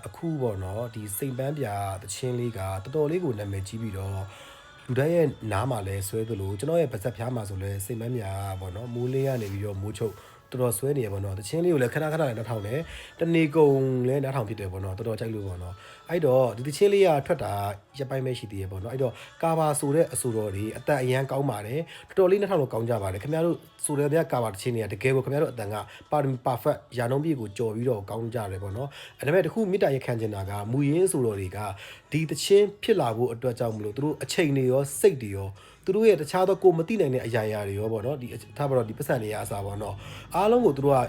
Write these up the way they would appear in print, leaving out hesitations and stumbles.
အခုပေါ့နော်ဒီစိန်ပန်းပြတချင်းလေးကတော်တော်လေးကိုနာမည်ကြီးပြီးတော့လူတိုင်းရဲ့နားမှာလဲဆွဲသလိုကျွန်တော်ရဲ့ပါဇက်ဖျားမှာဆိုလဲစိန်ပန်းပြပေါ့နော်မိုးလေးကနေပြီးတော့မိုးချုပ်တော်တော်ဆွဲနေရပေါ့နော်တချင်းလေးကိုလည်းခဏခဏလည်းနှာထောင်တယ်တနေကုန်လည်းနှာထောင်ဖြစ်တယ်ပေါ့နော်တော်တော်ကြိုက်လို့ပေါ့နော်အဲ့တော့ဒီတချင်းလေးကထွက်တာရက်ပိုင်းပဲရှိသေးရပေါ့နော်အဲ့တော့ကာဘာဆိုတဲ့အဆိုတော်တွေအတန်အရန်ကောင်းပါတယ်တော်တော်လေးနှာထောင်လို့ကောင်းကြပါတယ်ခင်ဗျားတို့ဆိုတဲ့ကာဘာတချင်းတွေကတကယ်ကိုခင်ဗျားတို့အတန်ကပါရမီ perfect ရာနှုန်းပြည့်ကိုကြော်ပြီးတော့ကောင်းကြတယ်ပေါ့နော်အဲ့ဒါပေမဲ့တခုမိတ္တရခံချင်တာကမူရင်းဆိုတော်တွေကဒီတချင်းဖြစ်လာဖို့အတွက်ကြောင့်မလို့သူတို့အချိန်တွေရောစိတ်တွေရောသူတို့ရဲ့တခြားသောကိုမသိနိုင်တဲ့အရာရာတွေရောပေါ့နော်ဒီထားပါတော့ဒီပတ်စံတွေရအစားပေါ့နော်အားလုံးကိုသူတို့က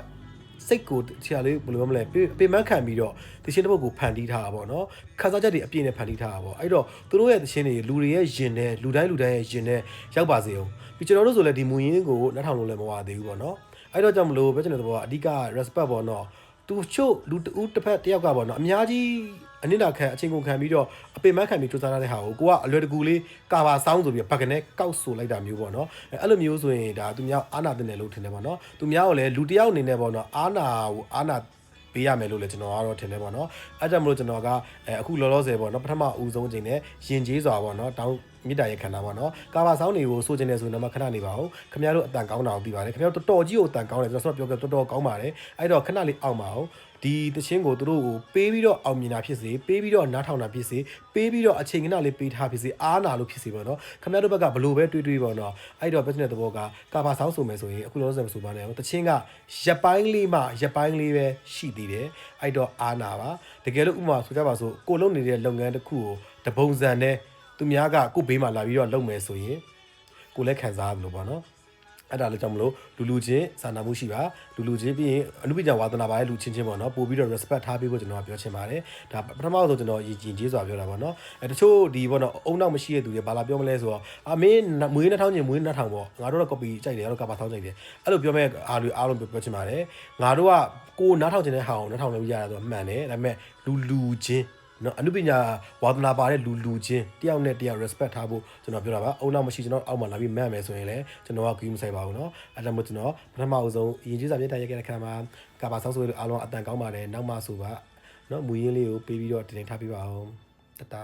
စိတ်ကိုဆရာလေးဘယ်လိုမလဲပေမန်းခံပြီးတော့တခြင်းတစ်ပုတ်ကိုဖန်တီးထားတာပေါ့နော်ခန်းစားချက်တွေအပြည့်နဲ့ဖန်တီးထားတာပေါ့အဲ့တော့သူတို့ရဲ့တခြင်းတွေလူတွေရဲ့ယင်နဲ့လူတိုင်းရဲ့ယင်နဲ့ရောက်ပါစေအောင်ပြီးကျွန်တော်တို့ဆိုလည်းဒီမူရင်းကိုနှာထောင်လို့လည်းမဝသေးဘူးပေါ့နော်အဲ့တော့ကြောင့်မလို့ပဲကျွန်တော်တို့ကအဓိက respect ပေါ့နော်သူချို့လူတူတစ်ဖက်တယောက်ကပေါ့နော်အများကြီးအနစ်နာခံအချိန်ကုန်ခံပြီးတော့အပေမန်းခံပြီးစူးစမ်းထားတဲ့ဟာကိုကိုကအလွယ်တကူလေးကာဘာဆောင်းဆိုပြီးဘက်ကနေကောက်ဆိုလိုက်တာမျိုးပေါ့နော်အဲ့လိုမျိုးဆိုရင်ဒါသူများအာနာတင်တယ်လို့ထင်တယ်ပေါ့နော်သူများကိုလည်းလူတယောက်အနေနဲ့ပေါ့နော်အာနာပေးရမယ်လို့လည်းကျွန်တော်ကတော့ထင်တယ်ပေါ့နော်အဲ့ကြောင့်မလို့ကျွန်တော်ကအခုလောလောဆယ်ပေါ့နော်ပထမဦးဆုံးအချိန်နဲ့ရင်ကျေးစွာပေါ့နော်တောင်းမြစ်တာရဲ့ခန္ဓာပေါ့နော်ကာဘာဆောင်းတွေကိုဆိုချင်တယ်ဆိုရင်တော့ခဏနေပါဦးခင်ဗျားတို့အတန်ကောင်းတာကိုသိပါတယ်ခင်ဗျားတို့တော်တော်ကြီးကိုအတန်ကောင်းတယ်ကျွန်တော်ပြောတော်တော်ကောင်းပါတယ်အဲ့တော့ခဏလေးအောက်ပါဦးဒီတချင်းကိုသူတို့ကိုပေးပြီးတော့အောင်မြင်တာဖြစ်စေပေးပြီးတော့နားထောင်တာဖြစ်စေပေးပြီးတော့အချိန်ကနလေးပေးထားဖြစ်စေအားနာလို့ဖြစ်စေပေါ့နော်ခင်ဗျားတို့ဘက်ကဘလို့ပဲတွေးပေါ့နော်အဲ့တော့ business တဘောကကာဘာဆောင်းဆိုမယ်ဆိုရင်အခုလောဆယ်မဆိုပါနဲ့တချင်းကရက်ပိုင်းလေးမှရက်ပိုင်းလေးပဲရှိသေးတယ်အဲ့တော့အားနာပါတကယ်လို့ဥပမာဆိုကြပါစို့ကိုလုံနေတဲ့လုပ်ငန်းတစ်ခုကိုတပုံစံနဲ့သူများကကိုဘေးမှာလာပြီးတော့လုပ်မယ်ဆိုရင်ကိုလည်းခံစားရလို့ပေါ့နော်အဲ့ဒါလည်းကြောင့်မလို့လူချင်းစာနာမှုရှိပါလူချင်းပြီးရင်အနုပညာဝါသနာပါရဲ့လူချင်းချင်းပေါ့နော်ပို့ပြီးတော့ respect ထားပေးဖို့ကျွန်တော်ပြောချင်ပါတယ်ဒါပထမဆုံးကျွန်တော်ယဉ်ကျေးစွာပြောတာပေါ့နော်တချို့ဒီပေါ့နော်အုံနောက်မရှိတဲ့သူတွေဘာလာပြောမလဲဆိုတော့မင်းမွေးနှထောင်းချင်းမွေးနှထောင်ပေါ့ငါတို့တော့ copy ကြိုက်တယ်ငါတို့ကဘာထောင်းကြိုက်တယ်အဲ့လိုပြောမဲ့အားလုံးပြောချင်ပါတယ်ငါတို့ကကိုနှထောင်ချင်းတဲ့ဟာကိုနှထောင်လို့ရတာဆိုမှန်တယ်ဒါပေမဲ့လူချင်းနော်အနုပညာဝါသနာပါတဲ့လူချင်းတယောက်နဲ့တယောက် respect ထားဖို့ကျွန်တော်ပြောတာပါအုံနောက်မရှိကျွန်တော်အောက်မှာလာပြီးမှတ်မယ်ဆိုရင်လည်းကျွန်တော်ကဂီးမဆိုင်ပါဘူးเนาะအဲ့ဒါမှကျွန်တော်ပထမအဆုံးယဉ်ကျေးစာမြေတိုင်ရက်ခဲ့တဲ့ခါမှာကာဘာဆောင်းဆိုလို့အားလုံးအတန်ကောင်းပါတယ်နောက်မှဆိုပါเนาะမူရင်းလေးကိုပေးပြီးတော့တင်ထားပေးပါအောင်တတာ